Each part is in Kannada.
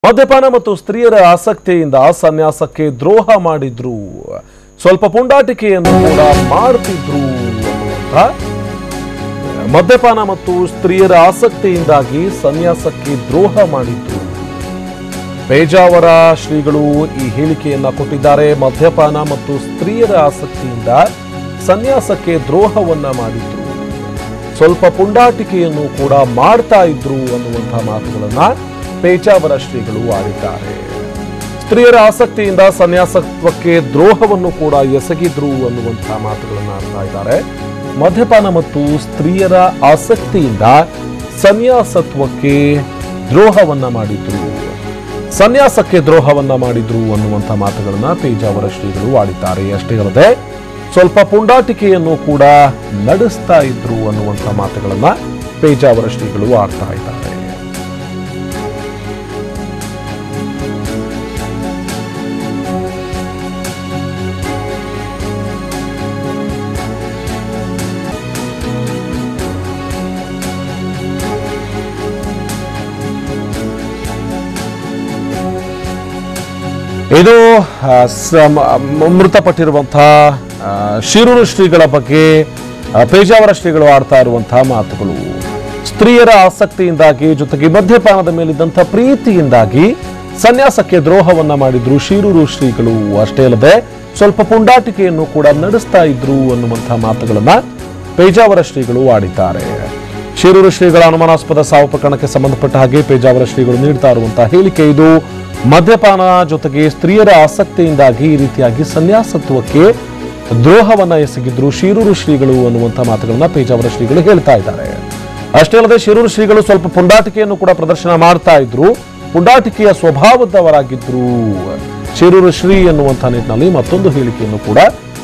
ಮದ್ಯಪಾನ ಮತ್ತು ಸ್ತ್ರೀಯರ ಆಸಕ್ತಿಯಿಂದ ಸನ್ಯಾಸಕ್ಕೆ ದ್ರೋಹ ಮಾಡಿದ್ರು, ಸ್ವಲ್ಪ ಪುಂಡಾಟಿಕೆಯನ್ನು ಕೂಡ ಮಾಡ್ತಿದ್ರು ಅನ್ನುವಂಥ ಮದ್ಯಪಾನ ಮತ್ತು ಸ್ತ್ರೀಯರ ಆಸಕ್ತಿಯಿಂದಾಗಿ ಸನ್ಯಾಸಕ್ಕೆ ದ್ರೋಹ ಮಾಡಿದ್ರು. ಪೇಜಾವರ ಶ್ರೀಗಳು ಈ ಹೇಳಿಕೆಯನ್ನ ಕೊಟ್ಟಿದ್ದಾರೆ. ಮದ್ಯಪಾನ ಮತ್ತು ಸ್ತ್ರೀಯರ ಆಸಕ್ತಿಯಿಂದ ಸನ್ಯಾಸಕ್ಕೆ ದ್ರೋಹವನ್ನ ಮಾಡಿದ್ರು, ಸ್ವಲ್ಪ ಪುಂಡಾಟಿಕೆಯನ್ನು ಕೂಡ ಮಾಡ್ತಾ ಇದ್ರು ಅನ್ನುವಂಥ ಮಾತುಗಳನ್ನ ಪೇಜಾವರ ಶ್ರೀಗಳು ಆಡಿದ್ದಾರೆ. ಸ್ತ್ರೀಯರ ಆಸಕ್ತಿಯಿಂದ ಸನ್ಯಾಸತ್ವಕ್ಕೆ ದ್ರೋಹವನ್ನು ಕೂಡ ಎಸಗಿದ್ರು ಅನ್ನುವಂತಹ ಮಾತುಗಳನ್ನು ಆಡ್ತಾ ಇದ್ದಾರೆ. ಮದ್ಯಪಾನ ಮತ್ತು ಸ್ತ್ರೀಯರ ಆಸಕ್ತಿಯಿಂದ ಸನ್ಯಾಸತ್ವಕ್ಕೆ ದ್ರೋಹವನ್ನ ಮಾಡಿದ್ರು, ಸನ್ಯಾಸಕ್ಕೆ ದ್ರೋಹವನ್ನ ಮಾಡಿದ್ರು ಅನ್ನುವಂಥ ಮಾತುಗಳನ್ನ ಪೇಜಾವರ ಶ್ರೀಗಳು ಆಡಿದ್ದಾರೆ. ಅಷ್ಟೇ ಅಲ್ಲದೆ ಸ್ವಲ್ಪ ಪುಂಡಾಟಿಕೆಯನ್ನು ಕೂಡ ನಡೆಸ್ತಾ ಇದ್ರು ಅನ್ನುವಂಥ ಮಾತುಗಳನ್ನ ಪೇಜಾವರ ಶ್ರೀಗಳು ಆಡ್ತಾ ಇದ್ದಾರೆ. ಇದು ಮೃತಪಟ್ಟಿರುವಂತಹ ಶಿರೂರು ಶ್ರೀಗಳ ಬಗ್ಗೆ ಪೇಜಾವರ ಶ್ರೀಗಳು ಆಡ್ತಾ ಇರುವಂತಹ ಮಾತುಗಳು. ಸ್ತ್ರೀಯರ ಆಸಕ್ತಿಯಿಂದಾಗಿ ಜೊತೆಗೆ ಮದ್ಯಪಾನದ ಮೇಲಿದ್ದಂಥ ಪ್ರೀತಿಯಿಂದಾಗಿ ಸನ್ಯಾಸಕ್ಕೆ ದ್ರೋಹವನ್ನ ಮಾಡಿದ್ರು ಶಿರೂರು ಶ್ರೀಗಳು. ಅಷ್ಟೇ ಅಲ್ಲದೆ ಸ್ವಲ್ಪ ಪುಂಡಾಟಿಕೆಯನ್ನು ಕೂಡ ನಡೆಸ್ತಾ ಇದ್ರು ಅನ್ನುವಂತಹ ಮಾತುಗಳನ್ನ ಪೇಜಾವರ ಶ್ರೀಗಳು ಆಡಿದ್ದಾರೆ. ಶಿರೂರು ಶ್ರೀಗಳ ಅನುಮಾನಾಸ್ಪದ ಸಾವು ಪ್ರಕರಣಕ್ಕೆ ಸಂಬಂಧಪಟ್ಟ ಹಾಗೆ ಪೇಜಾವರ ಶ್ರೀಗಳು ನೀಡ್ತಾ ಇರುವಂತಹ ಹೇಳಿಕೆ ಇದು. ಮದ್ಯಪಾನ ಜೊತೆಗೆ ಸ್ತ್ರೀಯರ ಆಸಕ್ತಿಯಿಂದಾಗಿ ಈ ರೀತಿಯಾಗಿ ಸನ್ಯಾಸತ್ವಕ್ಕೆ ದ್ರೋಹವನ್ನ ಎಸಗಿದ್ರು ಶಿರೂರು ಶ್ರೀಗಳು ಅನ್ನುವಂಥ ಮಾತುಗಳನ್ನ ಪೇಜಾವರ ಶ್ರೀಗಳು ಹೇಳ್ತಾ ಇದ್ದಾರೆ. ಅಷ್ಟೇ ಅಲ್ಲದೆ ಶಿರೂರು ಶ್ರೀಗಳು ಸ್ವಲ್ಪ ಪುಂಡಾಟಿಕೆಯನ್ನು ಕೂಡ ಪ್ರದರ್ಶನ ಮಾಡ್ತಾ ಇದ್ರು, ಪುಂಡಾಟಿಕೆಯ ಸ್ವಭಾವದವರಾಗಿದ್ರು ಶಿರೂರು ಶ್ರೀ ಎನ್ನುವಂಥ ನಿಟ್ಟಿನಲ್ಲಿ ಮತ್ತೊಂದು ಹೇಳಿಕೆಯನ್ನು ಕೂಡ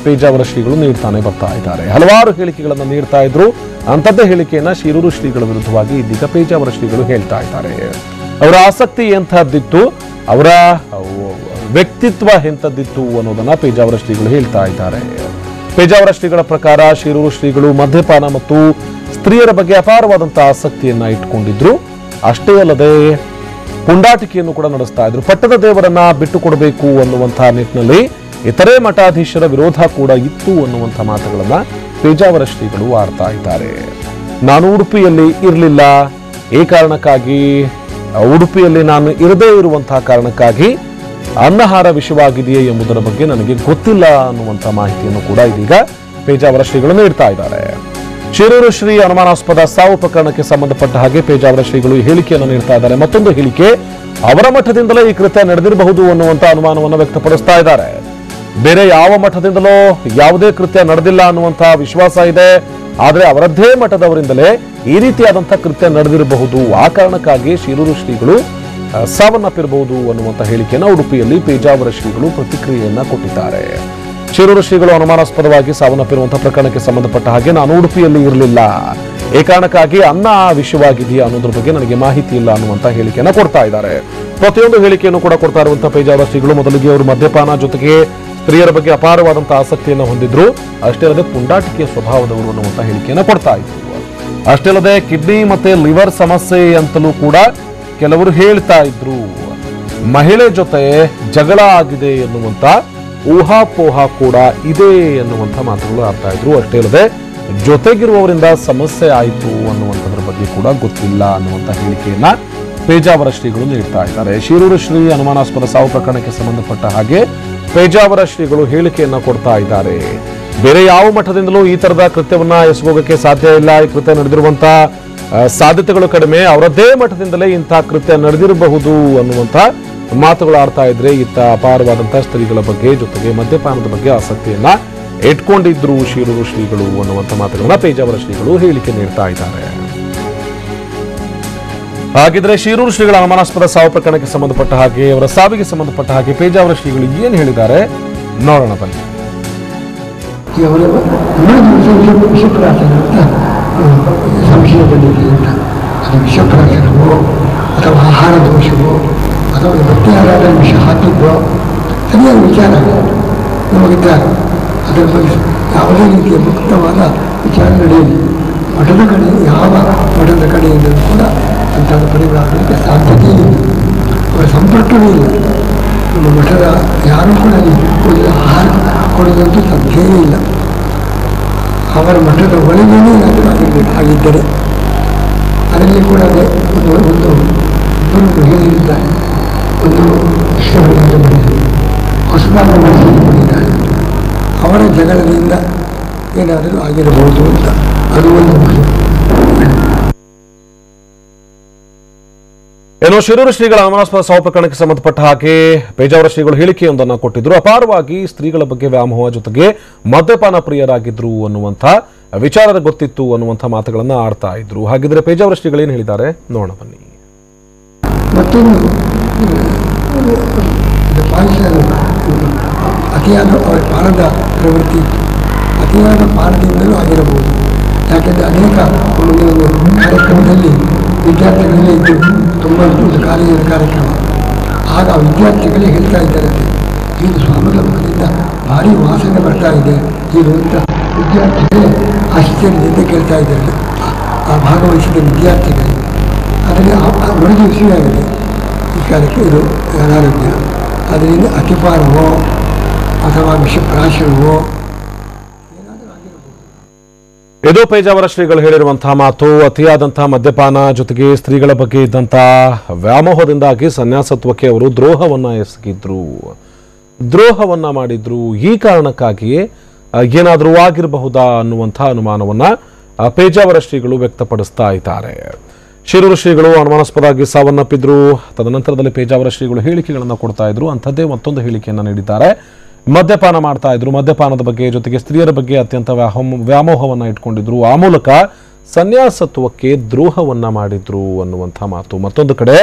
ಪೇಜಾವರ ಶ್ರೀಗಳು ನೀಡ್ತಾನೆ ಬರ್ತಾ ಇದ್ದಾರೆ. ಹಲವಾರು ಹೇಳಿಕೆಗಳನ್ನು ನೀಡ್ತಾ ಇದ್ರು. ಅಂಥದ್ದೇ ಹೇಳಿಕೆಯನ್ನ ಶಿರೂರು ಶ್ರೀಗಳ ವಿರುದ್ಧವಾಗಿ ಇದೀಗ ಪೇಜಾವರ ಶ್ರೀಗಳು ಹೇಳ್ತಾ ಇದ್ದಾರೆ. ಅವರ ಆಸಕ್ತಿ ಎಂಥದ್ದಿತ್ತು, ಅವರ ವ್ಯಕ್ತಿತ್ವ ಎಂಥದ್ದಿತ್ತು ಅನ್ನೋದನ್ನ ಪೇಜಾವರ ಶ್ರೀಗಳು ಹೇಳ್ತಾ ಇದ್ದಾರೆ. ಪೇಜಾವರ ಶ್ರೀಗಳ ಪ್ರಕಾರ ಶಿರೂರು ಶ್ರೀಗಳು ಮದ್ಯಪಾನ ಮತ್ತು ಸ್ತ್ರೀಯರ ಬಗ್ಗೆ ಅಪಾರವಾದಂತಹ ಆಸಕ್ತಿಯನ್ನ ಇಟ್ಕೊಂಡಿದ್ರು. ಅಷ್ಟೇ ಅಲ್ಲದೆ ಪುಂಡಾಟಿಕೆಯನ್ನು ಕೂಡ ನಡೆಸ್ತಾ ಇದ್ರು. ಪಟ್ಟದ ದೇವರನ್ನ ಬಿಟ್ಟು ಕೊಡಬೇಕು ಅನ್ನುವಂತಹ ನಿಟ್ಟಿನಲ್ಲಿ ಇತರೆ ಮಠಾಧೀಶರ ವಿರೋಧ ಕೂಡ ಇತ್ತು ಅನ್ನುವಂಥ ಮಾತುಗಳನ್ನ ಪೇಜಾವರ ಶ್ರೀಗಳು ಆಡ್ತಾ ಇದ್ದಾರೆ. ನಾನು ಉಡುಪಿಯಲ್ಲಿ ಇರಲಿಲ್ಲ, ಈ ಕಾರಣಕ್ಕಾಗಿ ಉಡುಪಿಯಲ್ಲಿ ನಾನು ಇರದೇ ಇರುವಂತಹ ಕಾರಣಕ್ಕಾಗಿ ಅನ್ನಹಾರ ವಿಷಯವಾಗಿದೆಯೇ ಎಂಬುದರ ಬಗ್ಗೆ ನನಗೆ ಗೊತ್ತಿಲ್ಲ ಅನ್ನುವಂಥ ಮಾಹಿತಿಯನ್ನು ಕೂಡ ಇದೀಗ ಪೇಜಾವರ ಶ್ರೀಗಳು ನೀಡ್ತಾ ಇದ್ದಾರೆ. ಶಿರೂರು ಶ್ರೀ ಅನುಮಾನಾಸ್ಪದ ಸಾವು ಪ್ರಕರಣಕ್ಕೆ ಸಂಬಂಧಪಟ್ಟ ಹಾಗೆ ಪೇಜಾವರ ಶ್ರೀಗಳು ಈ ಹೇಳಿಕೆಯನ್ನು ನೀಡ್ತಾ ಇದ್ದಾರೆ. ಮತ್ತೊಂದು ಹೇಳಿಕೆ, ಅವರ ಮಠದಿಂದಲೇ ಈ ಕೃತ್ಯ ನಡೆದಿರಬಹುದು ಅನ್ನುವಂಥ ಅನುಮಾನವನ್ನು ವ್ಯಕ್ತಪಡಿಸ್ತಾ ಇದ್ದಾರೆ. ಬೇರೆ ಯಾವ ಮಠದಿಂದಲೋ ಯಾವುದೇ ಕೃತ್ಯ ನಡೆದಿಲ್ಲ ಅನ್ನುವಂತಹ ವಿಶ್ವಾಸ ಇದೆ. ಆದರೆ ಅವರದ್ದೇ ಮಠದವರಿಂದಲೇ ಈ ರೀತಿಯಾದಂತಹ ಕೃತ್ಯ ನಡೆದಿರಬಹುದು, ಆ ಕಾರಣಕ್ಕಾಗಿ ಶಿರೂರು ಶ್ರೀಗಳು ಸಾವನ್ನಪ್ಪಿರಬಹುದು ಅನ್ನುವಂಥ ಹೇಳಿಕೆಯನ್ನು ಉಡುಪಿಯಲ್ಲಿ ಪೇಜಾವರ ಶ್ರೀಗಳು ಪ್ರತಿಕ್ರಿಯೆಯನ್ನ ಕೊಟ್ಟಿದ್ದಾರೆ. ಶಿರೂರು ಶ್ರೀಗಳು ಅನುಮಾನಾಸ್ಪದವಾಗಿ ಸಾವನ್ನಪ್ಪಿರುವಂತಹ ಪ್ರಕರಣಕ್ಕೆ ಸಂಬಂಧಪಟ್ಟ ಹಾಗೆ ನಾನು ಉಡುಪಿಯಲ್ಲಿ ಇರಲಿಲ್ಲ, ಈ ಕಾರಣಕ್ಕಾಗಿ ಅನ್ನ ವಿಷಯವಾಗಿದೆಯಾ ಅನ್ನೋದ್ರ ಬಗ್ಗೆ ನನಗೆ ಮಾಹಿತಿ ಇಲ್ಲ ಅನ್ನುವಂಥ ಹೇಳಿಕೆಯನ್ನು ಕೊಡ್ತಾ ಇದ್ದಾರೆ. ಪ್ರತಿಯೊಂದು ಹೇಳಿಕೆಯನ್ನು ಕೂಡ ಕೊಡ್ತಾ ಇರುವಂತಹ ಪೇಜಾವರ ಶ್ರೀಗಳು ಮೊದಲಿಗೆ ಅವರು ಮದ್ಯಪಾನ ಜೊತೆಗೆ ಸ್ತ್ರೀಯರ ಬಗ್ಗೆ ಅಪಾರವಾದಂತಹ ಆಸಕ್ತಿಯನ್ನು ಹೊಂದಿದ್ರು, ಅಷ್ಟೇ ಅಲ್ಲದೆ ಪುಂಡಾಟಿಕೆಯ ಸ್ವಭಾವದವರು ಅನ್ನುವಂಥ ಹೇಳಿಕೆಯನ್ನು ಕೊಡ್ತಾ ಇದ್ರು. ಅಷ್ಟೇ ಅಲ್ಲದೆ ಕಿಡ್ನಿ ಮತ್ತೆ ಲಿವರ್ ಸಮಸ್ಯೆ ಅಂತಲೂ ಕೂಡ ಕೆಲವರು ಹೇಳ್ತಾ ಇದ್ರು. ಮಹಿಳೆ ಜೊತೆ ಜಗಳ ಆಗಿದೆ ಎನ್ನುವಂತ ಊಹಾಪೋಹ ಕೂಡ ಇದೆ ಎನ್ನುವಂಥ ಮಾತುಗಳು ಆಡ್ತಾ ಇದ್ರು. ಅಷ್ಟೇ ಅಲ್ಲದೆ ಜೊತೆಗಿರುವವರಿಂದ ಸಮಸ್ಯೆ ಆಯಿತು ಅನ್ನುವಂಥದ್ರ ಬಗ್ಗೆ ಕೂಡ ಗೊತ್ತಿಲ್ಲ ಅನ್ನುವಂಥ ಹೇಳಿಕೆಯನ್ನ ಪೇಜಾವರ ಶ್ರೀಗಳು ನೀಡ್ತಾ ಇದ್ದಾರೆ. ಶಿರೂರು ಶ್ರೀ ಅನುಮಾನಾಸ್ಪದ ಸಾವು ಪ್ರಕರಣಕ್ಕೆ ಸಂಬಂಧಪಟ್ಟ ಹಾಗೆ ಪೇಜಾವರ ಶ್ರೀಗಳು ಹೇಳಿಕೆಯನ್ನ ಕೊಡ್ತಾ ಇದ್ದಾರೆ. ಬೇರೆ ಯಾವ ಮಠದಿಂದಲೂ ಈ ತರದ ಕೃತ್ಯವನ್ನ ಎಸಗೋಗಕ್ಕೆ ಸಾಧ್ಯ ಇಲ್ಲ, ಈ ಕೃತ್ಯ ನಡೆದಿರುವಂತ ಸಾಧ್ಯತೆಗಳು ಕಡಿಮೆ, ಅವರದ್ದೇ ಮಠದಿಂದಲೇ ಇಂತಹ ಕೃತ್ಯ ನಡೆದಿರಬಹುದು ಅನ್ನುವಂಥ ಮಾತುಗಳು ಆಡ್ತಾ ಇದ್ರೆ ಇತ್ತ ಅಪಾರವಾದಂತಹ ಸ್ತ್ರೀಗಳ ಬಗ್ಗೆ ಜೊತೆಗೆ ಮದ್ಯಪಾನದ ಬಗ್ಗೆ ಆಸಕ್ತಿಯನ್ನ ಇಟ್ಕೊಂಡಿದ್ರು ಶಿರೂರು ಶ್ರೀಗಳು ಅನ್ನುವಂಥ ಮಾತುಗಳನ್ನ ಪೇಜಾವರ ಶ್ರೀಗಳು ಹೇಳಿಕೆ ನೀಡ್ತಾ ಇದ್ದಾರೆ. ಹಾಗಿದ್ರೆ ಶಿರೂರು ಶ್ರೀಗಳ ಅನುಮಾನಾಸ್ಪದ ಸಾವು ಪ್ರಕರಣಕ್ಕೆ ಸಂಬಂಧಪಟ್ಟ ಹಾಗೆ ಅವರ ಸಾವಿಗೆ ಸಂಬಂಧಪಟ್ಟ ಹಾಗೆ ಪೇಜಾವರ ಶ್ರೀಗಳು ಏನು ಹೇಳಿದ್ದಾರೆ ನೋಡೋಣ ಬನ್ನಿ. ಅದು ವಿಷಪ್ರಾಶನವೋ ಅಥವಾ ಆಹಾರ ದೋಷವೋ ಅಥವಾ ಭಕ್ತಿ ಆರಾಧನೆ ವಿಷ ಹಾಕಿದ್ವೋ ಸರಿಯಾದ ವಿಚಾರ ನಮಗಿದ್ದ ಅದರ ಬಗ್ಗೆ ಯಾವುದೇ ರೀತಿಯ ಮುಕ್ತವಾದ ವಿಚಾರ ನಡೆಯಲಿ. ಮಠದ ಕಡೆ ಯಾವ ಮಠದ ಕಡೆಯಿಂದಲೂ ಕೂಡ ಅಂತಹ ಪರಿವಾರಗಳಿಗೆ ಸಾಧ್ಯತೆ ಇದೆ. ಅವರ ಸಂಪರ್ಕವೇ ಇಲ್ಲ. ನಮ್ಮ ಮಠದ ಯಾರೂ ಕೂಡ ಅಲ್ಲಿ ಒಂದು ಆಹಾರ ಕೊಡುವುದಂತೂ ಸಾಧ್ಯವೇ ಇಲ್ಲ. ಅವರ ಮಠದ ಒಳಗೇನೆ ಆಗಿದ್ದರೆ ಅದರಲ್ಲಿ ಕೂಡ ಅದೇ ಇಬ್ಬರು ಮಹಿಳೆಯರಿದ್ದಾರೆ. ಒಂದು ಇಷ್ಟವನ್ನು ಮಾಡಿದರು, ಹೊಸದಾದ ಮನಸ್ಸನ್ನು ಮಾಡಿದ್ದಾರೆ. ಅವರ ಜಗಳದಿಂದ ಏನಾದರೂ ಆಗಿರಬಹುದು ಅಂತ ಅದು ಒಂದು ಏನೋ ಶಿರೂರು ಶ್ರೀಗಳ ಅನುಮಾನಾಸ್ಪದ ಸಾವು ಪ್ರಕರಣಕ್ಕೆ ಸಂಬಂಧಪಟ್ಟ ಹಾಗೆ ಪೇಜಾವರ ಶ್ರೀಗಳು ಹೇಳಿಕೆಯೊಂದನ್ನು ಕೊಟ್ಟಿದ್ರು. ಅಪಾರವಾಗಿ ಸ್ತ್ರೀಗಳ ಬಗ್ಗೆ ವ್ಯಾಮೋಹ ಜೊತೆಗೆ ಮದ್ಯಪಾನ ಪ್ರಿಯರಾಗಿದ್ರು ಅನ್ನುವಂಥ ವಿಚಾರದ ಗೊತ್ತಿತ್ತು ಅನ್ನುವಂಥ ಮಾತುಗಳನ್ನ ಆಡ್ತಾ ಇದ್ರು. ಹಾಗಿದ್ರೆ ಪೇಜಾವರ ಶ್ರೀಗಳು ಏನು ಹೇಳಿದ್ದಾರೆ ನೋಡೋಣ ಬನ್ನಿ. ಮತ್ತೊಂದು ಅತಿಯಾದ ಅವರ ಪಾನದ ಪ್ರವೃತ್ತಿ, ಅತಿಯಾದ ಪಾನದಿಂದಲೂ ಆಗಿರಬಹುದು. ಯಾಕೆಂದರೆ ಅನೇಕ ಒಂದು ಕಾರ್ಯಕ್ರಮದಲ್ಲಿ ವಿದ್ಯಾರ್ಥಿಗಳೇ ಇದ್ದು ತುಂಬ ಒಂದು ಕಾಲೇಜಿನ ಕಾರ್ಯಕ್ರಮ. ಆಗ ವಿದ್ಯಾರ್ಥಿಗಳೇ ಹೇಳ್ತಾ ಇದ್ದಾರಂತೆ, ಈಗ ಸ್ವಾಮಿಗಳ ಮುಖದಿಂದ ಭಾರಿ ವಾಸನೆ ಬರ್ತಾ ಇದೆ ಇದು ಅಂತ ವಿದ್ಯಾರ್ಥಿಗಳೇ ಆಶ್ಚರ್ಯದಿಂದ ಕೇಳ್ತಾ ಇದ್ದಾರೆ. ಆ ಭಾಗವಹಿಸಿದ ವಿದ್ಯಾರ್ಥಿಗಳೇ ಅದರಲ್ಲಿ ಮರುದು ವಿಷಯವಾಗಿದೆ ಈ ಕಾಲಕ್ಕೆ ಇದು ಅನಾರೋಗ್ಯ. ಅದರಿಂದ ಅತಿಪಾನವೋ ಅಥವಾ ವಿಷಪ್ರಾಶನವೋ ಏನಾದರೂ ಆಗಿರಬಹುದು. ಇದು ಪೇಜಾವರ ಶ್ರೀಗಳು ಹೇಳಿರುವಂತಹ ಮಾತು. ಅತಿಯಾದಂತಹ ಮದ್ಯಪಾನ ಜೊತೆಗೆ ಸ್ತ್ರೀಗಳ ಬಗ್ಗೆ ಇದ್ದಂತಹ ವ್ಯಾಮೋಹದಿಂದಾಗಿ ಸನ್ಯಾಸತ್ವಕ್ಕೆ ಅವರು ದ್ರೋಹವನ್ನ ಎಸಗಿದ್ರು, ದ್ರೋಹವನ್ನ ಮಾಡಿದ್ರು. ಈ ಕಾರಣಕ್ಕಾಗಿಯೇ ಏನಾದರೂ ಆಗಿರಬಹುದಾ ಅನ್ನುವಂಥ ಅನುಮಾನವನ್ನ ಪೇಜಾವರ ಶ್ರೀಗಳು ವ್ಯಕ್ತಪಡಿಸ್ತಾ ಇದ್ದಾರೆ. ಶಿರೂರು ಶ್ರೀಗಳು ಅನುಮಾನಾಸ್ಪದವಾಗಿ ಸಾವನ್ನಪ್ಪಿದ್ರು. ತದನಂತರದಲ್ಲಿ ಪೇಜಾವರ ಶ್ರೀಗಳು ಹೇಳಿಕೆಗಳನ್ನು ಕೊಡ್ತಾ ಇದ್ರು. ಅಂಥದ್ದೇ ಮತ್ತೊಂದು ಹೇಳಿಕೆಯನ್ನು ನೀಡಿದ್ದಾರೆ. ಮದ್ಯಪಾನ ಮಾಡ್ತಾ ಇದ್ರು, ಮದ್ಯಪಾನದ ಬಗ್ಗೆ ಜೊತೆಗೆ ಸ್ತ್ರೀಯರ ಬಗ್ಗೆ ಅತ್ಯಂತ ವ್ಯಾಮೋಹವನ್ನ ಇಟ್ಕೊಂಡಿದ್ರು, ಆ ಮೂಲಕ ಸನ್ಯಾಸತ್ವಕ್ಕೆ ದ್ರೋಹವನ್ನ ಮಾಡಿದ್ರು ಅನ್ನುವಂಥ ಮಾತು. ಮತ್ತೊಂದು ಕಡೆ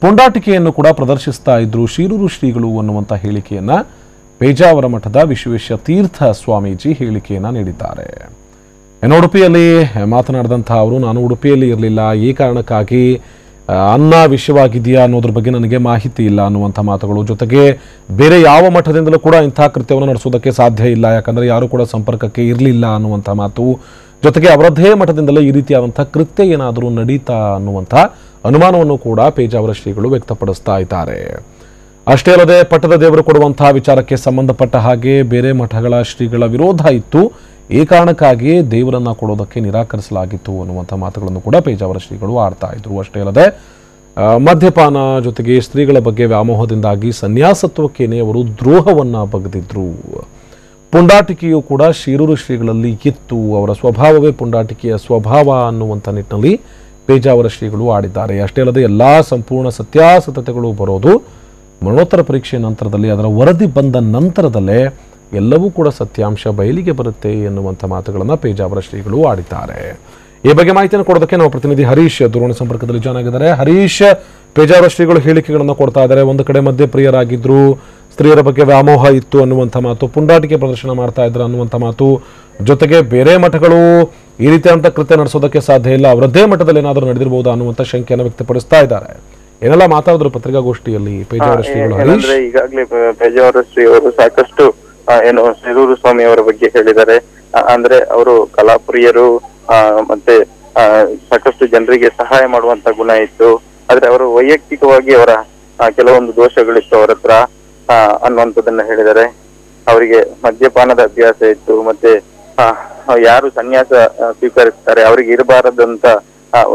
ಪುಂಡಾಟಿಕೆಯನ್ನು ಕೂಡ ಪ್ರದರ್ಶಿಸ್ತಾ ಇದ್ರು ಶಿರೂರು ಶ್ರೀಗಳು ಅನ್ನುವಂಥ ಹೇಳಿಕೆಯನ್ನ ಪೇಜಾವರ ಮಠದ ವಿಶ್ವೇಶ ತೀರ್ಥ ಸ್ವಾಮೀಜಿ ಹೇಳಿಕೆಯನ್ನ ನೀಡಿದ್ದಾರೆ. ಇನ್ನು ಉಡುಪಿಯಲ್ಲಿ ಮಾತನಾಡಿದಂಥ ಅವರು, ನಾನು ಉಡುಪಿಯಲ್ಲಿ ಇರಲಿಲ್ಲ, ಈ ಕಾರಣಕ್ಕಾಗಿ ಅನ್ನ ವಿಷವಾಗಿದೆಯಾ ಅನ್ನೋದ್ರ ಬಗ್ಗೆ ನನಗೆ ಮಾಹಿತಿ ಇಲ್ಲ ಅನ್ನುವಂಥ ಮಾತುಗಳು. ಜೊತೆಗೆ ಬೇರೆ ಯಾವ ಮಠದಿಂದಲೂ ಕೂಡ ಇಂಥ ಕೃತ್ಯವನ್ನು ನಡೆಸೋದಕ್ಕೆ ಸಾಧ್ಯ ಇಲ್ಲ, ಯಾಕಂದರೆ ಯಾರೂ ಕೂಡ ಸಂಪರ್ಕಕ್ಕೆ ಇರಲಿಲ್ಲ ಅನ್ನುವಂಥ ಮಾತು. ಜೊತೆಗೆ ಅವರದ್ದೇ ಮಠದಿಂದಲೇ ಈ ರೀತಿಯಾದಂಥ ಕೃತ್ಯ ಏನಾದರೂ ನಡೀತಾ ಅನ್ನುವಂಥ ಅನುಮಾನವನ್ನು ಕೂಡ ಪೇಜಾವರ ಶ್ರೀಗಳು ವ್ಯಕ್ತಪಡಿಸ್ತಾ ಇದ್ದಾರೆ. ಅಷ್ಟೇ ಅಲ್ಲದೆ ಪಟ್ಟದ ದೇವರು ಕೊಡುವಂತಹ ವಿಚಾರಕ್ಕೆ ಸಂಬಂಧಪಟ್ಟ ಹಾಗೆ ಬೇರೆ ಮಠಗಳ ಶ್ರೀಗಳ ವಿರೋಧ ಇತ್ತು, ಈ ಕಾರಣಕ್ಕಾಗಿಯೇ ದೇವರನ್ನ ಕೊಡೋದಕ್ಕೆ ನಿರಾಕರಿಸಲಾಗಿತ್ತು ಅನ್ನುವಂಥ ಮಾತುಗಳನ್ನು ಕೂಡ ಪೇಜಾವರ ಶ್ರೀಗಳು ಆಡ್ತಾ ಇದ್ರು. ಅಷ್ಟೇ ಅಲ್ಲದೆ ಮದ್ಯಪಾನ ಜೊತೆಗೆ ಸ್ತ್ರೀಗಳ ಬಗ್ಗೆ ವ್ಯಾಮೋಹದಿಂದಾಗಿ ಸನ್ಯಾಸತ್ವಕ್ಕೇನೆ ಅವರು ದ್ರೋಹವನ್ನ ಬಗೆದಿದ್ರು. ಪುಂಡಾಟಿಕೆಯು ಕೂಡ ಶಿರೂರು ಶ್ರೀಗಳಲ್ಲಿ ಇತ್ತು, ಅವರ ಸ್ವಭಾವವೇ ಪುಂಡಾಟಿಕೆಯ ಸ್ವಭಾವ ಅನ್ನುವಂಥ ನಿಟ್ಟಿನಲ್ಲಿ ಪೇಜಾವರ ಶ್ರೀಗಳು ಆಡಿದ್ದಾರೆ. ಅಷ್ಟೇ ಅಲ್ಲದೆ ಎಲ್ಲಾ ಸಂಪೂರ್ಣ ಸತ್ಯಾಸತ್ಯತೆಗಳು ಬರೋದು ಮರಣೋತ್ತರ ಪರೀಕ್ಷೆ ನಂತರದಲ್ಲಿ, ಅದರ ವರದಿ ಬಂದ ನಂತರದಲ್ಲೇ ಎಲ್ಲವೂ ಕೂಡ ಸತ್ಯಾಂಶ ಬಯಲಿಗೆ ಬರುತ್ತೆ ಎನ್ನುವಂಥ ಮಾತುಗಳನ್ನು ಪೇಜಾವರ ಶ್ರೀಗಳು ಆಡಿದ್ದಾರೆ. ಈ ಬಗ್ಗೆ ಮಾಹಿತಿಯನ್ನು ಕೊಡೋದಕ್ಕೆ ನಾವು ಪ್ರತಿನಿಧಿ ಹರೀಶ್ ದೂರವಾಣಿ ಸಂಪರ್ಕದಲ್ಲಿ ಜಾಯ್ನ್ ಆಗಿದ್ದಾರೆ. ಹರೀಶ್, ಪೇಜಾವರ ಶ್ರೀಗಳು ಹೇಳಿಕೆಗಳನ್ನು ಕೊಡ್ತಾ ಇದ್ದಾರೆ. ಒಂದು ಕಡೆ ಮದ್ಯಪ್ರಿಯರಾಗಿದ್ರು, ಸ್ತ್ರೀಯರ ಬಗ್ಗೆ ವ್ಯಾಮೋಹ ಇತ್ತು ಅನ್ನುವಂಥ ಮಾತು, ಪುಂಡಾಟಿಕೆ ಪ್ರದರ್ಶನ ಮಾಡ್ತಾ ಇದ್ರು ಅನ್ನುವಂಥ ಮಾತು, ಜೊತೆಗೆ ಬೇರೆ ಮಠಗಳು ಈ ರೀತಿಯಾದಂಥ ಕೃತ್ಯ ನಡೆಸೋದಕ್ಕೆ ಸಾಧ್ಯ ಇಲ್ಲ, ಅವರದ್ದೇ ಮಠದಲ್ಲಿ ಏನಾದರೂ ನಡೆದಿರಬಹುದಾ ಅನ್ನುವಂಥ ಶಂಕೆಯನ್ನು ವ್ಯಕ್ತಪಡಿಸ್ತಾ ಇದ್ದಾರೆ. ಏನೆಲ್ಲ ಮಾತಾಡಿದ್ರು ಪತ್ರಿಕಾಗೋಷ್ಠಿಯಲ್ಲಿ ಪೇಜಾವರ ಶ್ರೀಗಳು? ಈಗಾಗಲೇ ಪೇಜಾವರ ಶ್ರೀ ಅವರು ಸಾಕಷ್ಟು ಏನು ಶಿರೂರು ಸ್ವಾಮಿ ಅವರ ಬಗ್ಗೆ ಹೇಳಿದ್ದಾರೆ. ಅಂದ್ರೆ ಅವರು ಕಲಾಪ್ರಿಯರು, ಮತ್ತೆ ಸಾಕಷ್ಟು ಜನರಿಗೆ ಸಹಾಯ ಮಾಡುವಂತ ಗುಣ ಇತ್ತು. ಆದ್ರೆ ಅವರು ವೈಯಕ್ತಿಕವಾಗಿ ಅವರ ಕೆಲವೊಂದು ದೋಷಗಳಿತ್ತು ಅವರ ಹತ್ರ ಅನ್ನುವಂಥದ್ದನ್ನ ಹೇಳಿದ್ದಾರೆ. ಅವರಿಗೆ ಮದ್ಯಪಾನದ ಅಭ್ಯಾಸ ಇತ್ತು, ಮತ್ತೆ ಯಾರು ಸನ್ಯಾಸ ಸ್ವೀಕರಿಸ್ತಾರೆ ಅವರಿಗೆ ಇರಬಾರದಂತ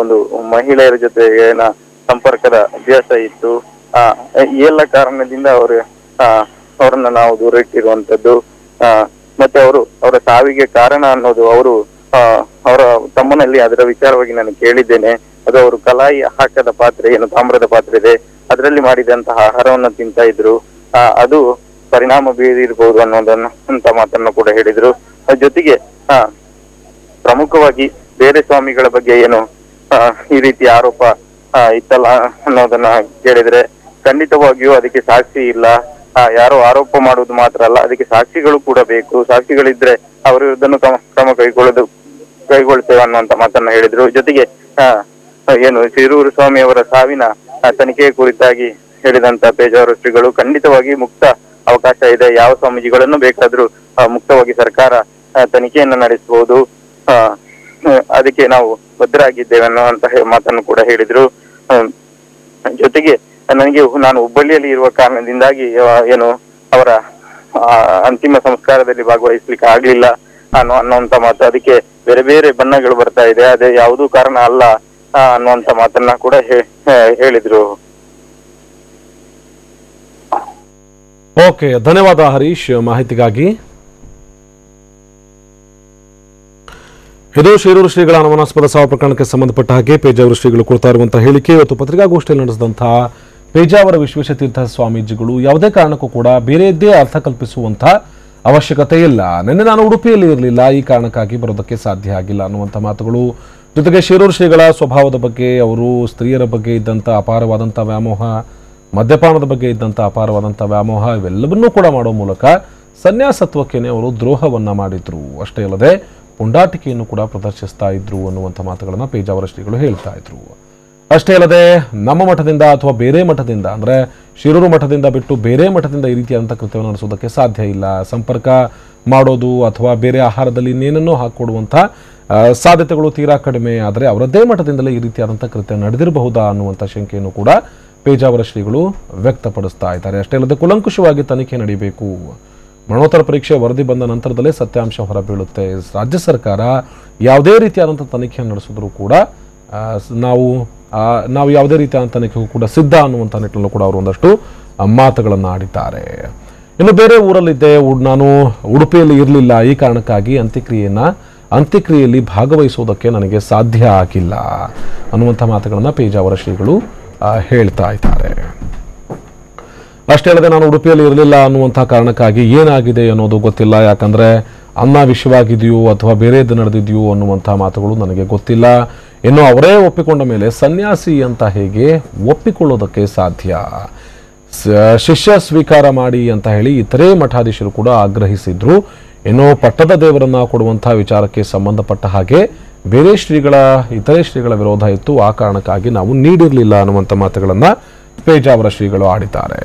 ಒಂದು ಮಹಿಳೆಯರ ಜೊತೆಗಿನ ಸಂಪರ್ಕದ ಅಭ್ಯಾಸ ಇತ್ತು. ಈ ಎಲ್ಲ ಕಾರಣದಿಂದ ಅವರನ್ನ ನಾವು ದೂರ ಇಟ್ಟಿರುವಂತದ್ದು. ಮತ್ತೆ ಅವರ ಸಾವಿಗೆ ಕಾರಣ ಅನ್ನೋದು ಅವರ ತಮ್ಮನಲ್ಲಿ ಅದರ ವಿಚಾರವಾಗಿ ನಾನು ಕೇಳಿದ್ದೇನೆ. ಅದು ಅವರು ಕಲಾಯಿ ಹಾಕದ ಪಾತ್ರೆ, ಏನು ತಾಮ್ರದ ಪಾತ್ರೆ ಇದೆ, ಅದರಲ್ಲಿ ಮಾಡಿದಂತಹ ಆಹಾರವನ್ನು ತಿಂತಾ ಇದ್ರು, ಅದು ಪರಿಣಾಮ ಬೀರಿರ್ಬಹುದು ಅನ್ನೋದನ್ನ ಮಾತನ್ನು ಕೂಡ ಹೇಳಿದ್ರು. ಜೊತೆಗೆ ಪ್ರಮುಖವಾಗಿ ಬೇರೆ ಸ್ವಾಮಿಗಳ ಬಗ್ಗೆ ಏನು ಈ ರೀತಿ ಆರೋಪ ಇತ್ತಲ್ಲ ಅನ್ನೋದನ್ನ ಕೇಳಿದ್ರೆ ಖಂಡಿತವಾಗಿಯೂ ಅದಕ್ಕೆ ಸಾಕ್ಷಿ ಇಲ್ಲ. ಯಾರೋ ಆರೋಪ ಮಾಡುವುದು ಮಾತ್ರ ಅಲ್ಲ, ಅದಕ್ಕೆ ಸಾಕ್ಷಿಗಳು ಕೂಡ ಬೇಕು. ಸಾಕ್ಷಿಗಳಿದ್ರೆ ಅವರ ವಿರುದ್ಧನೂ ಕ್ರಮ ಕೈಗೊಳ್ತೇವೆ ಅನ್ನುವಂತ ಮಾತನ್ನ ಹೇಳಿದ್ರು. ಜೊತೆಗೆ ಏನು ಶಿರೂರು ಸ್ವಾಮಿ ಅವರ ಸಾವಿನ ತನಿಖೆಯ ಕುರಿತಾಗಿ ಹೇಳಿದಂತ ಪೇಜಾವರ ಶ್ರೀಗಳು ಖಂಡಿತವಾಗಿ ಮುಕ್ತ ಅವಕಾಶ ಇದೆ, ಯಾವ ಸ್ವಾಮೀಜಿಗಳನ್ನು ಬೇಕಾದ್ರೂ ಮುಕ್ತವಾಗಿ ಸರ್ಕಾರ ತನಿಖೆಯನ್ನ ನಡೆಸಬಹುದು, ಅದಕ್ಕೆ ನಾವು ಬದ್ಧರಾಗಿದ್ದೇವೆ ಅನ್ನುವಂತ ಮಾತನ್ನು ಕೂಡ ಹೇಳಿದ್ರು. ಜೊತೆಗೆ ನನಗೆ ನಾನು ಹುಬ್ಬಳ್ಳಿಯಲ್ಲಿ ಇರುವ ಕಾರಣದಿಂದಾಗಿ ಏನು ಅವರ ಅಂತಿಮ ಸಂಸ್ಕಾರದಲ್ಲಿ ಭಾಗವಹಿಸ್ಲಿಕ್ಕೆ ಆಗ್ಲಿಲ್ಲ ಅನ್ನುವಂತ ಮಾತು. ಅದಕ್ಕೆ ಬೇರೆ ಬೇರೆ ಬಣ್ಣಗಳು ಬರ್ತಾ ಇದೆ, ಅದೇ ಯಾವುದೂ ಕಾರಣ ಅಲ್ಲ ಅನ್ನುವಂತ ಮಾತನ್ನ ಕೂಡ ಹೇಳಿದ್ರು. ಓಕೆ, ಧನ್ಯವಾದ ಹರೀಶ್ ಮಾಹಿತಿಗಾಗಿ. ಇದು ಶಿರೂರು ಶ್ರೀಗಳ ಅನುಮಾನಾಸ್ಪದ ಸಾವು ಪ್ರಕರಣಕ್ಕೆ ಸಂಬಂಧಪಟ್ಟ ಹಾಗೆ ಪೇಜಾವರ ಶ್ರೀಗಳು ಕೊಡ್ತಾ ಇರುವಂತಹ ಹೇಳಿಕೆ. ಇವತ್ತು ಪತ್ರಿಕಾಗೋಷ್ಠಿಯಲ್ಲಿ ನಡೆಸಿದಂತಹ ಪೇಜಾವರ ವಿಶ್ವೇಶತೀರ್ಥ ಸ್ವಾಮೀಜಿಗಳು ಯಾವುದೇ ಕಾರಣಕ್ಕೂ ಕೂಡ ಬೇರೆಯದ್ದೇ ಅರ್ಥ ಕಲ್ಪಿಸುವಂತಹ ಅವಶ್ಯಕತೆ ಇಲ್ಲ. ನಿನ್ನೆ ನಾನು ಉಡುಪಿಯಲ್ಲಿ ಇರಲಿಲ್ಲ, ಈ ಕಾರಣಕ್ಕಾಗಿ ಬರೋದಕ್ಕೆ ಸಾಧ್ಯ ಆಗಿಲ್ಲ ಅನ್ನುವಂಥ ಮಾತುಗಳು. ಜೊತೆಗೆ ಶಿರೂರು ಶ್ರೀಗಳ ಸ್ವಭಾವದ ಬಗ್ಗೆ, ಅವರು ಸ್ತ್ರೀಯರ ಬಗ್ಗೆ ಇದ್ದಂಥ ಅಪಾರವಾದಂಥ ವ್ಯಾಮೋಹ, ಮದ್ಯಪಾನದ ಬಗ್ಗೆ ಇದ್ದಂಥ ಅಪಾರವಾದಂಥ ವ್ಯಾಮೋಹ, ಇವೆಲ್ಲವನ್ನೂ ಕೂಡ ಮಾಡೋ ಮೂಲಕ ಸನ್ಯಾಸತ್ವಕ್ಕೇನೆ ಅವರು ದ್ರೋಹವನ್ನ ಮಾಡಿದ್ರು. ಅಷ್ಟೇ ಅಲ್ಲದೆ ಪುಂಡಾಟಿಕೆಯನ್ನು ಕೂಡ ಪ್ರದರ್ಶಿಸ್ತಾ ಇದ್ರು ಅನ್ನುವಂಥ ಮಾತುಗಳನ್ನು ಪೇಜಾವರ ಶ್ರೀಗಳು ಹೇಳ್ತಾ ಇದ್ರು. ಅಷ್ಟೇ ಅಲ್ಲದೆ ನಮ್ಮ ಮಠದಿಂದ ಅಥವಾ ಬೇರೆ ಮಠದಿಂದ, ಅಂದರೆ ಶಿರೂರು ಮಠದಿಂದ ಬಿಟ್ಟು ಬೇರೆ ಮಠದಿಂದ ಈ ರೀತಿಯಾದಂಥ ಕೃತ್ಯವನ್ನು ನಡೆಸೋದಕ್ಕೆ ಸಾಧ್ಯ ಇಲ್ಲ. ಸಂಪರ್ಕ ಮಾಡೋದು ಅಥವಾ ಬೇರೆ ಆಹಾರದಲ್ಲಿ ಇನ್ನೇನನ್ನೋ ಹಾಕಿಕೊಡುವಂಥ ಸಾಧ್ಯತೆಗಳು ತೀರಾ ಕಡಿಮೆ. ಆದರೆ ಅವರದ್ದೇ ಮಠದಿಂದಲೇ ಈ ರೀತಿಯಾದಂಥ ಕೃತ್ಯ ನಡೆದಿರಬಹುದಾ ಅನ್ನುವಂಥ ಶಂಕೆಯನ್ನು ಕೂಡ ಪೇಜಾವರ ಶ್ರೀಗಳು ವ್ಯಕ್ತಪಡಿಸ್ತಾ ಇದ್ದಾರೆ. ಅಷ್ಟೇ ಅಲ್ಲದೆ ಕೂಲಂಕುಷವಾಗಿ ತನಿಖೆ ನಡೀಬೇಕು, ಮರಣೋತ್ತರ ಪರೀಕ್ಷೆ ವರದಿ ಬಂದ ನಂತರದಲ್ಲೇ ಸತ್ಯಾಂಶ ಹೊರಬೀಳುತ್ತೆ. ರಾಜ್ಯ ಸರ್ಕಾರ ಯಾವುದೇ ರೀತಿಯಾದಂಥ ತನಿಖೆ ನಡೆಸಿದ್ರು ಕೂಡ ನಾವು ಯಾವುದೇ ರೀತಿಯಾದ ತನಿಖೆಗೂ ಕೂಡ ಸಿದ್ಧ ಅನ್ನುವಂಥ ನಿಟ್ಟಿನಲ್ಲೂ ಕೂಡ ಅವರು ಒಂದಷ್ಟು ಮಾತುಗಳನ್ನು ಆಡಿದ್ದಾರೆ. ಇನ್ನು ಬೇರೆ ಊರಲ್ಲಿದ್ದೆ, ನಾನು ಉಡುಪಿಯಲ್ಲಿ ಇರಲಿಲ್ಲ, ಈ ಕಾರಣಕ್ಕಾಗಿ ಅಂತ್ಯಕ್ರಿಯೆಯಲ್ಲಿ ಭಾಗವಹಿಸೋದಕ್ಕೆ ನನಗೆ ಸಾಧ್ಯ ಆಗಿಲ್ಲ ಅನ್ನುವಂಥ ಮಾತುಗಳನ್ನು ಪೇಜಾವರ ಶ್ರೀಗಳು ಹೇಳ್ತಾ ಇದ್ದಾರೆ. ಅಷ್ಟೇ ಅಲ್ಲದೆ ನಾನು ಉಡುಪಿಯಲ್ಲಿ ಇರಲಿಲ್ಲ ಅನ್ನುವಂಥ ಕಾರಣಕ್ಕಾಗಿ ಏನಾಗಿದೆ ಅನ್ನೋದು ಗೊತ್ತಿಲ್ಲ, ಯಾಕಂದರೆ ಅನ್ನ ವಿಷವಾಗಿದೆಯೋ ಅಥವಾ ಬೇರೆದು ನಡೆದಿದೆಯೋ ಅನ್ನುವಂಥ ಮಾತುಗಳು ನನಗೆ ಗೊತ್ತಿಲ್ಲ. ಇನ್ನು ಅವರೇ ಒಪ್ಪಿಕೊಂಡ ಮೇಲೆ ಸನ್ಯಾಸಿ ಅಂತ ಹೇಗೆ ಒಪ್ಪಿಕೊಳ್ಳೋದಕ್ಕೆ ಸಾಧ್ಯ? ಶಿಷ್ಯ ಸ್ವೀಕಾರ ಮಾಡಿ ಅಂತ ಹೇಳಿ ಇತರೆ ಮಠಾಧೀಶರು ಕೂಡ ಆಗ್ರಹಿಸಿದ್ರು. ಇನ್ನು ಪಟ್ಟದ ದೇವರನ್ನ ಕೊಡುವಂಥ ವಿಚಾರಕ್ಕೆ ಸಂಬಂಧಪಟ್ಟ ಹಾಗೆ ಇತರೆ ಶ್ರೀಗಳ ವಿರೋಧ ಇತ್ತು, ಆ ಕಾರಣಕ್ಕಾಗಿ ನಾವು ನೀಡಿರಲಿಲ್ಲ ಅನ್ನುವಂಥ ಮಾತುಗಳನ್ನು ಪೇಜಾವರ ಶ್ರೀಗಳು ಆಡಿದ್ದಾರೆ.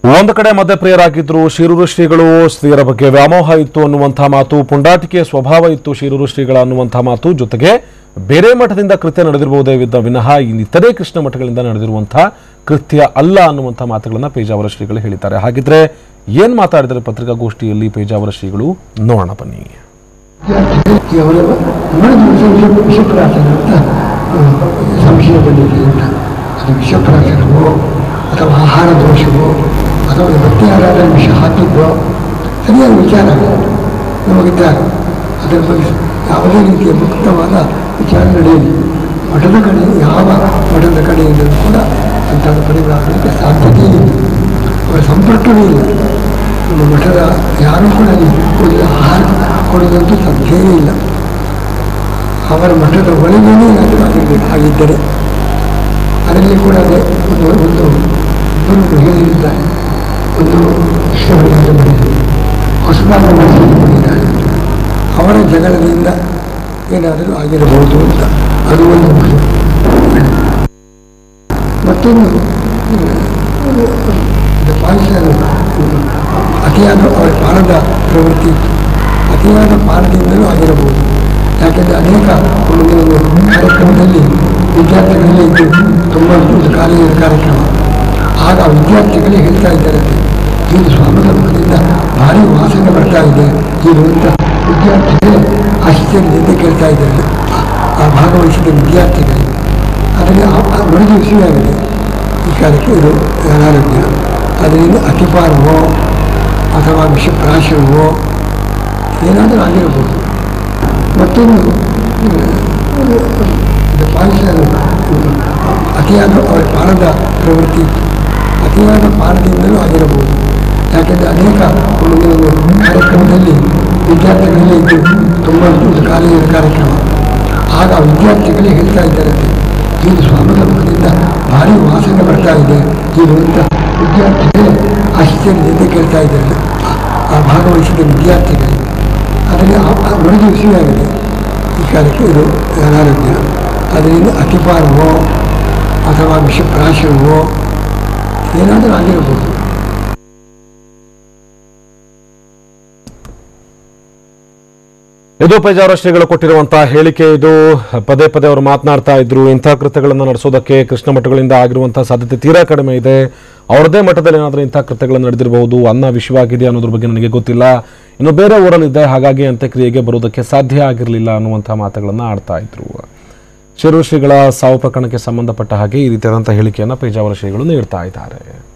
ಒಂದು ಕಡೆ ಮಧ್ಯಪ್ರಿಯರಾಗಿದ್ರು ಶಿರೂರು ಶ್ರೀಗಳು, ಸ್ತ್ರೀಯರ ಬಗ್ಗೆ ವ್ಯಾಮೋಹ ಇತ್ತು ಅನ್ನುವಂಥ ಮಾತು, ಪುಂಡಾಟಿಕೆಯ ಸ್ವಭಾವ ಇತ್ತು ಶಿರೂರು ಶ್ರೀಗಳ ಅನ್ನುವಂಥ ಮಾತು, ಜೊತೆಗೆ ಬೇರೆ ಮಠದಿಂದ ಕೃತ್ಯ ನಡೆದಿರಬಹುದೇ ವಿನಃ ಇತರೆ ಕೃಷ್ಣ ಮಠಗಳಿಂದ ನಡೆದಿರುವಂತಹ ಕೃತ್ಯ ಅಲ್ಲ ಅನ್ನುವಂಥ ಮಾತುಗಳನ್ನು ಪೇಜಾವರ ಶ್ರೀಗಳು ಹೇಳಿದ್ದಾರೆ. ಹಾಗಿದ್ರೆ ಏನ್ ಮಾತಾಡಿದರೆ ಪತ್ರಿಕಾಗೋಷ್ಠಿಯಲ್ಲಿ ಪೇಜಾವರ ಶ್ರೀಗಳು ನೋಡೋಣ ಬನ್ನಿ. ಸಂಶಯ ಬಂದಿದೆ ಅಂತ, ಅದು ವಿಷಪ್ರಾಶನವೋ ಅಥವಾ ಆಹಾರ ದೋಷವೋ ಅಥವಾ ಭಕ್ತಿ ಆರಾಧನೆ ವಿಷ ಹಾಕಿದ್ವೋ ಸರಿಯಾದ ವಿಚಾರ ನಮಗಿದ್ದಾಗ ಅದರ ಬಗ್ಗೆ ಯಾವುದೇ ರೀತಿಯ ಮುಕ್ತವಾದ ವಿಚಾರ ನಡೆಯಲಿ. ಮಠದ ಕಡೆ ಯಾವ ಮಠದ ಕಡೆಯಿಂದಲೂ ಕೂಡ ಅಂತಹ ಪರಿವಾರಗಳಿಗೆ ಸಾಧ್ಯತೆ ಇಲ್ಲ, ಅವರ ಸಂಪರ್ಕವೇ ಇಲ್ಲ. ನಮ್ಮ ಮಠದ ಯಾರೂ ಕೂಡ ಆಹಾರ ಕೊಡೋದಂತೂ ಸಾಧ್ಯವೇ ಇಲ್ಲ. ಅವರ ಮಠದ ಒಳಗೇನೇ ಆಗಿದ್ದರೆ ಅದರಲ್ಲಿ ಕೂಡ ಒಂದು ಮಹಿಳೆಯಿದ್ದಾರೆ, ಒಂದು ಕೃಷ್ಣವರ್ಗದ ಮಹಿಳೆ ಹೊಸದಾದ ಮಹಿಳೆಯಿದ್ದಾರೆ. ಅವರ ಜಗಳದಿಂದ ಏನಾದರೂ ಆಗಿರಬಹುದು ಅಂತ ಅದು ಒಂದು. ಮತ್ತೊಂದು ಪಾಲಿಸಲು ಅತಿಯಾದ ಅವರ ಪಾನದ ಪ್ರವೃತ್ತಿ ಇತ್ತು, ಅತಿಯಾದ ಪಾನದಿಂದಲೂ ಆಗಿರಬಹುದು. ಯಾಕೆಂದರೆ ಅನೇಕ ಒಂದು ಕಾರ್ಯಕ್ರಮದಲ್ಲಿ ವಿದ್ಯಾರ್ಥಿಗಳೇ ಇದ್ದು ತುಂಬ ಒಂದು ಕಾಲೇಜಿನ ಕಾರ್ಯಕ್ರಮ, ಆಗ ವಿದ್ಯಾರ್ಥಿಗಳೇ ಹೇಳ್ತಾ ಇದ್ದಾರಂತೆ, ಇದು ಸ್ವಾಮಿಗಳ ಮುಖದಿಂದ ಭಾರಿ ವಾಸನೆ ಬರ್ತಾ ಇದೆ ಇದು ಅಂತ ವಿದ್ಯಾರ್ಥಿಗಳೇ ಆಶ್ಚರ್ಯದಿಂದ ಕೇಳ್ತಾ ಇದ್ದಾರೆ. ಆ ಭಾಗವಹಿಸಿದ ವಿದ್ಯಾರ್ಥಿಗಳೇ ಅದರಲ್ಲಿ ಮರುದು ವಿಷಯವಾಗಿದೆ. ಈ ಕಾಲಕ್ಕೆ ಇದು ಅನಾರೋಗ್ಯ, ಅದರಿಂದ ಅತಿಪಾನವೋ ಅಥವಾ ವಿಷಪ್ರಾಶನವೋ ಏನಾದರೂ ಆಗಿರಬಹುದು. ಮತ್ತೊಂದು ಪಾಲಿಸಲು ಅತಿಯಾದ ಅವರ ಪಾನದ ಪ್ರವೃತ್ತಿ ಇತ್ತು, ಅತಿಯಾದ ಪಾನದಿಂದಲೂ ಆಗಿರಬಹುದು. ಯಾಕೆಂದರೆ ಅನೇಕ ಒಂದು ಕಾರ್ಯಕ್ರಮದಲ್ಲಿ ವಿದ್ಯಾರ್ಥಿಗಳೇ ಇದ್ದು ತುಂಬ ಒಂದು ಕಾಲೇಜಿನ ಕಾರ್ಯಕ್ರಮ, ಆಗ ವಿದ್ಯಾರ್ಥಿಗಳೇ ಹೇಳ್ತಾ ಇದ್ದಾರಂತೆ, ಇದು ಸ್ವಾಮಿಗಳ ಮುಖದಿಂದ ಭಾರಿ ವಾಸನೆ ಬರ್ತಾ ಇದೆ ಇದು ಅಂತ ವಿದ್ಯಾರ್ಥಿಗಳೇ ಆಶ್ಚರ್ಯದಿಂದ ಕೇಳ್ತಾ ಇದ್ದಾರೆ. ಆ ಭಾಗವಹಿಸಿದ ವಿದ್ಯಾರ್ಥಿಗಳೇ ಅದರಲ್ಲಿ ಮರುದು ವಿಷಯವಾಗಿದೆ. ಈ ಕಾಲಕ್ಕೆ ಇದು ಅನಾರೋಗ್ಯ, ಅದರಿಂದ ಅತಿಪಾನವೋ ಅಥವಾ ವಿಷಪ್ರಾಶನವೋ ಏನಾದರೂ ಆಗಿರಬಹುದು. ಇದು ಪೇಜಾವರ ಶ್ರೀಗಳು ಕೊಟ್ಟಿರುವಂತಹ ಹೇಳಿಕೆ. ಇದು ಪದೇ ಪದೇ ಅವರು ಮಾತನಾಡ್ತಾ ಇದ್ರು. ಇಂತಹ ಕೃತ್ಯಗಳನ್ನು ನಡೆಸೋದಕ್ಕೆ ಕೃಷ್ಣ ಮಠಗಳಿಂದ ಆಗಿರುವಂತಹ ಸಾಧ್ಯತೆ ತೀರಾ ಕಡಿಮೆ ಇದೆ. ಅವರದೇ ಮಠದಲ್ಲಿ ಏನಾದರೂ ಇಂತಹ ಕೃತ್ಯಗಳನ್ನು ನಡೆದಿರಬಹುದು. ಅನ್ನ ವಿಷವಾಗಿದೆ ಅನ್ನೋದ್ರ ಬಗ್ಗೆ ನನಗೆ ಗೊತ್ತಿಲ್ಲ. ಇನ್ನು ಬೇರೆ ಊರಲ್ಲಿದ್ದೆ, ಹಾಗಾಗಿ ಅಂತ್ಯಕ್ರಿಯೆಗೆ ಬರೋದಕ್ಕೆ ಸಾಧ್ಯ ಆಗಿರಲಿಲ್ಲ ಅನ್ನುವಂತಹ ಮಾತುಗಳನ್ನು ಆಡ್ತಾ ಇದ್ರು. ಶಿರೂರು ಶ್ರೀಗಳ ಸಾವು ಪ್ರಕರಣಕ್ಕೆ ಸಂಬಂಧಪಟ್ಟ ಹಾಗೆ ಈ ರೀತಿಯಾದಂತಹ ಹೇಳಿಕೆಯನ್ನು ಪೇಜಾವರ ಶ್ರೀಗಳು ನೀಡ್ತಾ ಇದ್ದಾರೆ.